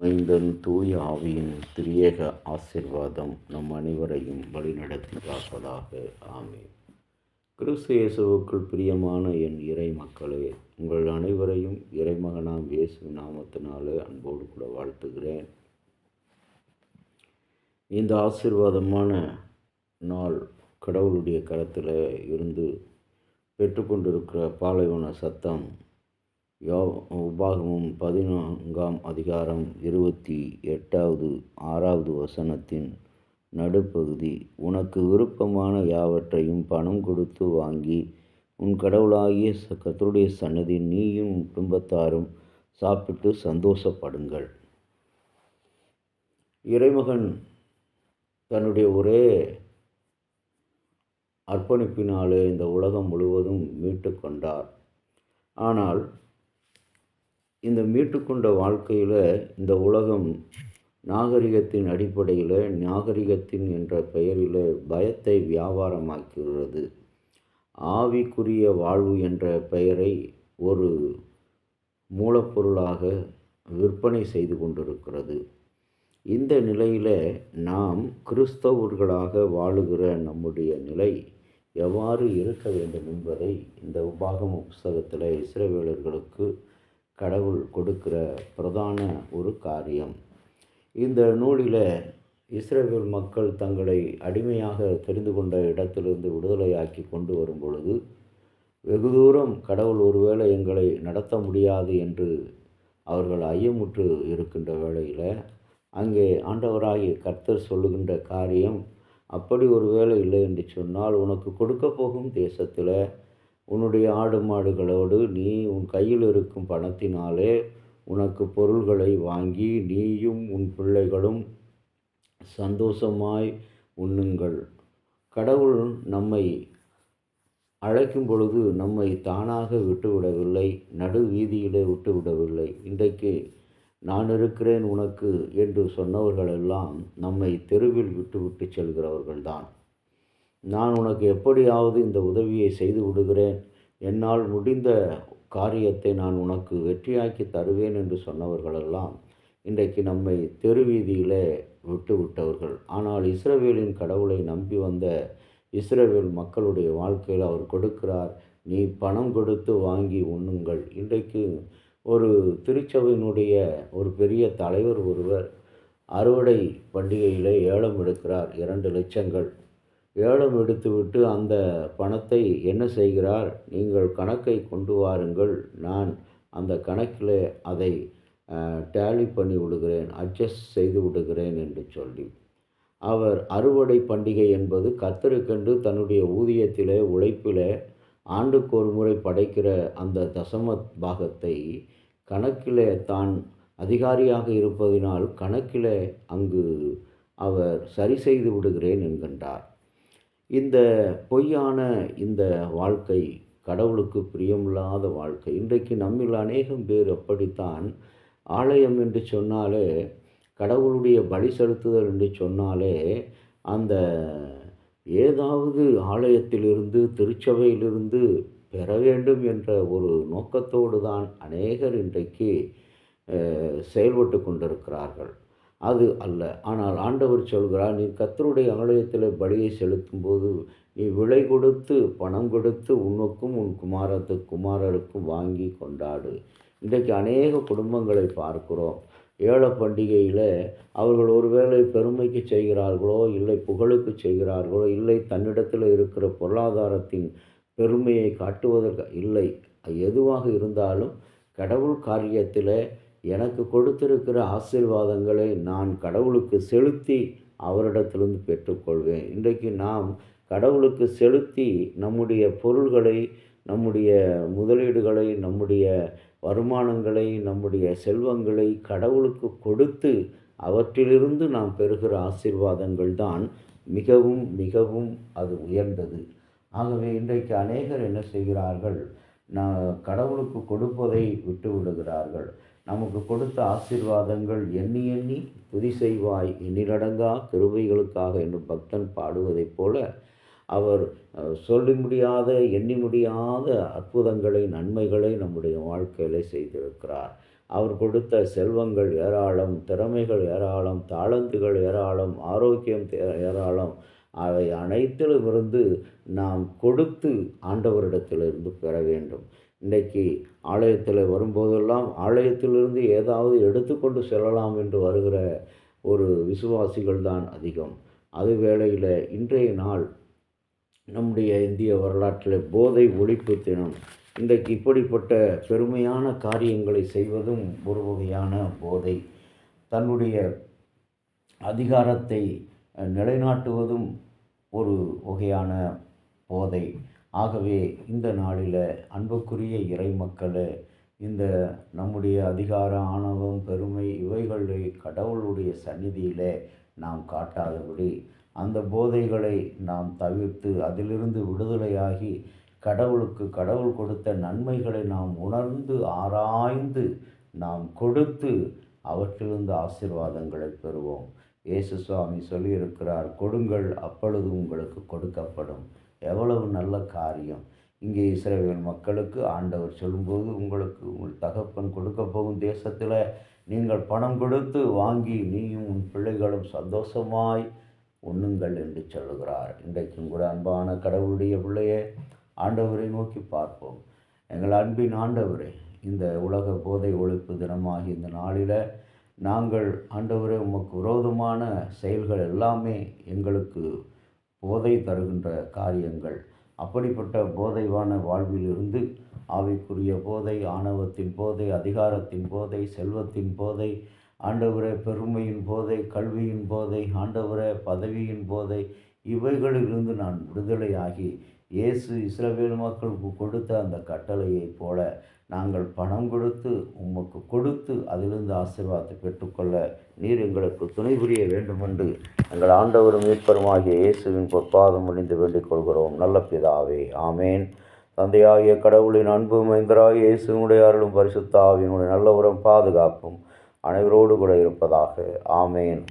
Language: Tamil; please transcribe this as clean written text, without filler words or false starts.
மைந்தன் தூய ஆவியின் திரியேக ஆசீர்வாதம் நம் அனைவரையும் வழிநடத்தி காப்பதாக. ஆமென். கிறிஸ்து இயேசுவுக்குள் பிரியமான என் இறை மக்களே, உங்கள் அனைவரையும் இறைமகனாம் இயேசு நாமத்தினாலே அன்போடு கூட வாழ்த்துகிறேன். இந்த ஆசீர்வாதமான நாள் கடவுளுடைய கரத்தில் இருந்து பெற்றுக்கொண்டிருக்கிற பாலைவன சத்தம் உபாகமம் 14ஆம் அதிகாரம் 28வது 6வது வசனத்தின் நடுப்பகுதி. உனக்கு விருப்பமான யாவற்றையும் பணம் கொடுத்து வாங்கி உன் கடவுளாகிய கர்த்தருடைய சன்னதியில் நீயும் உன் குடும்பத்தாரும் சாப்பிட்டு சந்தோஷப்படுங்கள். இறைமகன் தன்னுடைய ஒரே அர்ப்பணிப்பினாலே இந்த உலகம் முழுவதும் மீட்டு கொண்டார். ஆனால் இந்த மீட்டுக்கொண்ட வாழ்க்கையில் இந்த உலகம் நாகரிகத்தின் அடிப்படையில், நாகரிகத்தின் என்ற பெயரில் பயத்தை வியாபாரமாக்குகிறது. ஆவிக்குரிய வாழ்வு என்ற பெயரை ஒரு மூலப்பொருளாக விற்பனை செய்து கொண்டிருக்கிறது. இந்த நிலையில் நாம் கிறிஸ்தவர்களாக வாழுகிற நம்முடைய நிலை எவ்வாறு இருக்க வேண்டும் என்பதை இந்த உபாகம புஸ்தகத்தில் இஸ்ரவேலர்களுக்கு கடவுள் கொடுக்கிற பிரதான ஒரு காரியம். இந்த நூலில் இஸ்ரவேல் மக்கள் தங்களை அடிமையாக தெரிந்து கொண்ட இடத்திலிருந்து விடுதலையாக்கி கொண்டு வரும் பொழுது வெகு தூரம் கடவுள் ஒருவேளை எங்களை நடத்த முடியாது என்று அவர்கள் ஐயமுற்று இருக்கின்ற வேளையில் அங்கே ஆண்டவராகிய கர்த்தர் சொல்லுகின்ற காரியம், அப்படி ஒரு வேளை இல்லை என்று சொன்னால் உனக்கு கொடுக்க போகும் தேசத்தில் உன்னுடைய ஆடு மாடுகளோடு நீ உன் கையில் இருக்கும் பணத்தினாலே உனக்கு பொருள்களை வாங்கி நீயும் உன் பிள்ளைகளும் சந்தோஷமாய் உண்ணுங்கள். கடவுள் நம்மை அழைக்கும் பொழுது நம்மை தானாக விட்டுவிடவில்லை, நடு வீதியிலே விட்டுவிடவில்லை. இன்றைக்கு நான் இருக்கிறேன் உனக்கு என்று சொன்னவர்களெல்லாம் நம்மை தெருவில் விட்டுவிட்டு செல்கிறவர்கள்தான். நான் உனக்கு எப்படியாவது இந்த உதவியை செய்து விடுகிறேன், என்னால் முடிந்த காரியத்தை நான் உனக்கு வெற்றியாக்கி தருவேன் என்று சொன்னவர்களெல்லாம் இன்றைக்கு நம்மை தெருவீதியிலே விட்டுவிட்டவர்கள். ஆனால் இஸ்ரவேலின் கடவுளை நம்பி வந்த இஸ்ரவேல் மக்களுடைய வாழ்க்கையில் அவர் கொடுக்கிறார், நீ பணம் கொடுத்து வாங்கி உண்ணுங்கள். இன்றைக்கு ஒரு திருச்சபையினுடைய ஒரு பெரிய தலைவர் ஒருவர் அறுவடை பண்டிகையில் ஏலம் எடுக்கிறார். 2 லட்சங்கள் ஏலம் எடுத்துவிட்டு அந்த பணத்தை என்ன செய்கிறார், நீங்கள் கணக்கை கொண்டு வாருங்கள், நான் அந்த கணக்கில் அதை டேலி பண்ணி விடுகிறேன், அட்ஜஸ்ட் செய்து விடுகிறேன் என்று சொல்லி அவர் அறுவடை பண்டிகை என்பது கர்த்தருக்கென்று தன்னுடைய ஊதியத்திலே உழைப்பில் ஆண்டுக்கு ஒரு முறை படைக்கிற அந்த தசம பாகத்தை கணக்கில் தான் அதிகாரியாக இருப்பதினால் கணக்கில் அங்கு அவர் சரி செய்து விடுகிறேன் என்கின்றார். இந்த பொய்யான இந்த வாழ்க்கை கடவுளுக்கு பிரியமில்லாத வாழ்க்கை. இன்றைக்கு நம்மில் அநேகம் பேர் அப்படித்தான். ஆலயம் என்று சொன்னாலே, கடவுளுடைய பலி செலுத்துதல் என்று சொன்னாலே, அந்த ஏதாவது ஆலயத்திலிருந்து திருச்சபையிலிருந்து பெற வேண்டும் என்ற ஒரு நோக்கத்தோடு தான் அநேகர் இன்றைக்கு செயல்பட்டு கொண்டிருக்கிறார்கள். அது அல்ல. ஆனால் ஆண்டவர் சொல்கிறார், நீ கர்த்தருடைய ஆலயத்தில் பலியை செலுத்தும்போது நீ விலை கொடுத்து பணம் கொடுத்து உனக்கும் உன் குமாரருக்கும் வாங்கி கொண்டாடு. இன்றைக்கு அநேக குடும்பங்களை பார்க்கிறோம். ஏல பண்டிகையில் அவர்கள் ஒருவேளை பெருமைக்கு செய்கிறார்களோ, இல்லை புகழுக்கு செய்கிறார்களோ, இல்லை தன்னிடத்தில் இருக்கிற பொருளாதாரத்தின் பெருமையை காட்டுவதற்கு இல்லை. எதுவாக இருந்தாலும் கடவுள் காரியத்தில் எனக்கு கொடுத்திருக்கிற ஆசீர்வாதங்களை நான் கடவுளுக்கு செலுத்தி அவரிடத்திலிருந்து பெற்றுக்கொள்வேன். இன்றைக்கு நாம் கடவுளுக்கு செலுத்தி நம்முடைய பொருள்களை, நம்முடைய முதலீடுகளை, நம்முடைய வருமானங்களை, நம்முடைய செல்வங்களை கடவுளுக்கு கொடுத்து அவற்றிலிருந்து நாம் பெறுகிற ஆசீர்வாதங்கள் தான் மிகவும் மிகவும் அது உயர்ந்தது. ஆகவே இன்றைக்கு அநேகர் என்ன செய்கிறார்கள், கடவுளுக்கு கொடுப்பதை விட்டு விடுகிறார்கள். நமக்கு கொடுத்த ஆசீர்வாதங்கள் எண்ணி எண்ணி துதி செய்வாய் எண்ணிலடங்கா கிருபைகளுக்காக என்று பக்தன் பாடுவதைப் போல அவர் சொல்லி முடியாத எண்ணி முடியாத அற்புதங்களை, நன்மைகளை நம்முடைய வாழ்க்கையில் செய்திருக்கிறார். அவர் கொடுத்த செல்வங்கள் ஏராளம், திறமைகள் ஏராளம், தாளந்துகள் ஏராளம், ஆரோக்கியம் ஏராளம். அவை அனைத்திலுமிருந்து நாம் கொடுத்து ஆண்டவரிடத்திலிருந்து பெற வேண்டும். இன்றைக்கு ஆலயத்தில் வரும்போதெல்லாம் ஆலயத்திலிருந்து ஏதாவது எடுத்துக்கொண்டு செல்லலாம் என்று வருகிற ஒரு விசுவாசிகள் தான் அதிகம். அது வேளையில் இன்றைய நாள் நம்முடைய இந்திய வரலாற்றில் போதை ஒழிப்பு தினம். இன்றைக்கு இப்படிப்பட்ட பெருமையான காரியங்களை செய்வதும் ஒரு வகையான போதை. தன்னுடைய அதிகாரத்தை நிலைநாட்டுவதும் ஒரு வகையான போதை. ஆகவே இந்த நாளில் அன்புக்குரிய இறை மக்களே, இந்த நம்முடைய அதிகார, ஆணவம், பெருமை இவைகளை கடவுளுடைய சந்நிதியிலே நாம் காட்டாதபடி அந்த போதைகளை நாம் தவிர்த்து அதிலிருந்து விடுதலையாகி கடவுளுக்கு கடவுள் கொடுத்த நன்மைகளை நாம் உணர்ந்து ஆராய்ந்து நாம் கொடுத்து அவற்றிலிருந்து ஆசீர்வாதங்களை பெறுவோம். இயேசு சுவாமி சொல்லியிருக்கிறார், கொடுங்கள் அப்பொழுது உங்களுக்கு கொடுக்கப்படும். எவ்வளவு நல்ல காரியம்! இங்கே இஸ்ரவேல் மக்களுக்கு ஆண்டவர் சொல்லும்போது, உங்களுக்கு உங்கள் தகப்பன் கொடுக்க போகும் தேசத்தில் நீங்கள் பணம் கொடுத்து வாங்கி நீயும் உன் பிள்ளைகளும் சந்தோஷமாய் உண்ணுங்கள் என்று சொல்லுகிறார். இன்றைக்கும் கூட அன்பான கடவுளுடைய பிள்ளையே, ஆண்டவரை நோக்கி பார்ப்போம். எங்கள் அன்பின் ஆண்டவரே, இந்த உலக போதை ஒழிப்பு தினமாகி இந்த நாளில் நாங்கள் ஆண்டவரே உமக்கு விரோதமான செயல்கள் எல்லாமே எங்களுக்கு போதை தருகின்ற காரியங்கள். அப்படிப்பட்ட போதைவான வாழ்விலிருந்து ஆவிக்குரிய போதை, ஆணவத்தின் போதை, அதிகாரத்தின் போதை, செல்வத்தின் போதை, ஆண்டவரே பெருமையின் போதை, கல்வியின் போதை, ஆண்டவரே பதவியின் போதை, இவைகளிலிருந்து நான் விடுதலையாகி இயேசு இஸ்ரவேல் மக்களுக்கு கொடுத்த அந்த கட்டளையைப் போல நாங்கள் பணம் கொடுத்து உமக்கு கொடுத்து அதிலிருந்து ஆசீர்வாதத்தை பெற்றுக்கொள்ள நீர் எங்களுக்கு துணை புரிய வேண்டுமென்று எங்கள் ஆண்டவரும் மீட்பருமாகிய இயேசுவின் பொற்பாதம் முடிந்து வேண்டிக் கொள்கிறோம். நல்ல பிதாவே, ஆமேன். தந்தையாகிய கடவுளின் அன்பும் மைந்தராகிய இயேசுவினுடைய அருளும் பரிசுத்த ஆவியினுடைய நல்ல உரம் பாதுகாப்பும் அனைவரோடு கூட இருப்பதாக. ஆமேன்.